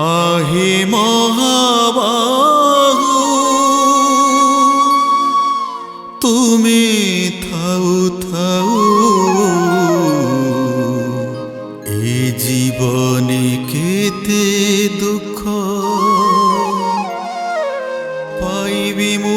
आहे महाबाहु तुमे थाउ थाउ ए जीवने केते दुख पाइबी मु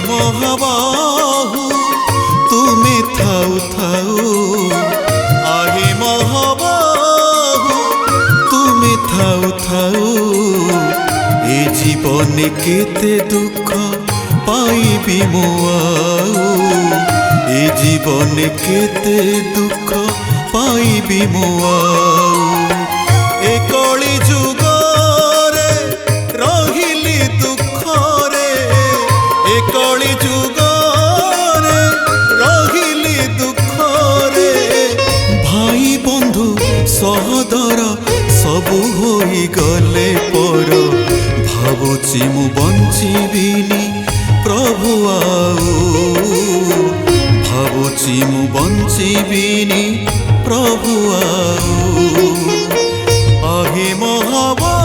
महाबाहु तुमे थाउ थाउ आहे महाबाहु तुमे थाउ थाउ ए जीवन केते दुख पाइबी मु ए जीवन केते दुख पाइबी मु ए कली जुगरे रहिली दुख रे ए कली जुगरे रहिली दुख रे भाई बंधु सहोदर सबु होई गले पर भावुची मु बंचिबिनी प्रभु आओ भावुची मु बंचिबिनी प्रभु आओ आहे महाबाहु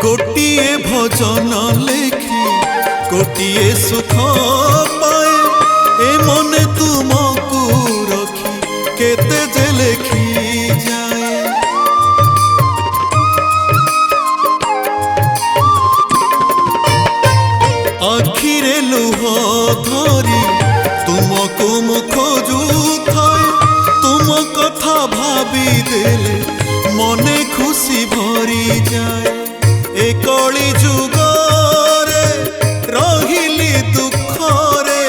गोटिए भजन लेखी गोटिए सुख पाए ए मन तुमको रखी केते जे लेखी जाए आखिरे लुह धरी तुमको मु खोजु थाए तुम कथा भाबी देले मने खुशी भरी जाए ए कली जुगरे रहिली दुख रे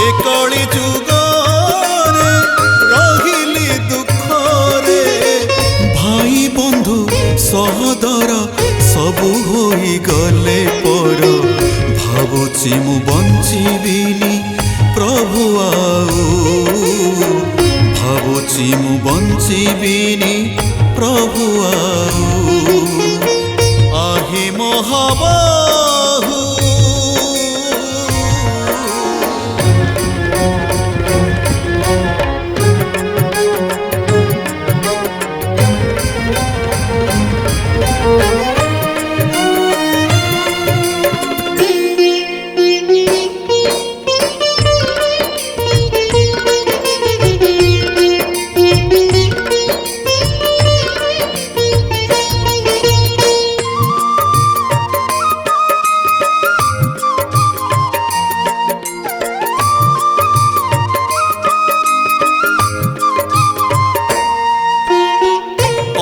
ए कली जुगरे रहिली दुख रे भाई बंधु सहोदर सबु होई गले पर भावुची मु बंचिबिनी प्रभु आओ भावुची मु बंचिबिनी प्रभु आओ आहे महाबाहु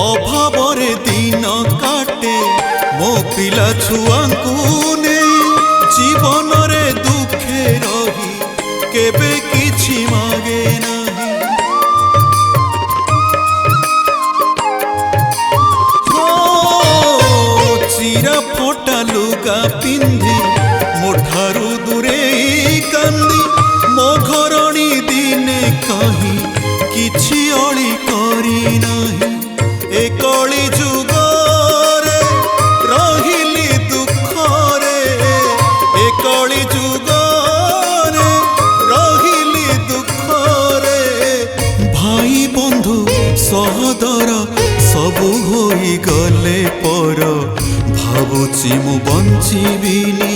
अभावरे दिन काटे मो पिला छुआंकु नहीं जीवन रे दुखे रही केबे किछि मागे नहीं हो चिरा फटा लुगा पिंधि मोठारु दूरे कांदी मो घरणी दिने कहीं किछि अली करी नहीं ए कली जुगरे रहिली दुख रे ए कली जुगरे रहिली दुख रे भाई बंधु सहोदर ସବୁ ହୋଇଗଲେ ପର ଭାବୁଛି ମୁଁ ବଞ୍ଚିବିନି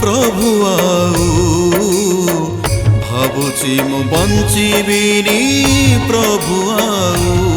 ପ୍ରଭୁ ଆଉ ଭାବୁଛି ମୁଁ ବଞ୍ଚିବିନି ପ୍ରଭୁ ଆଉ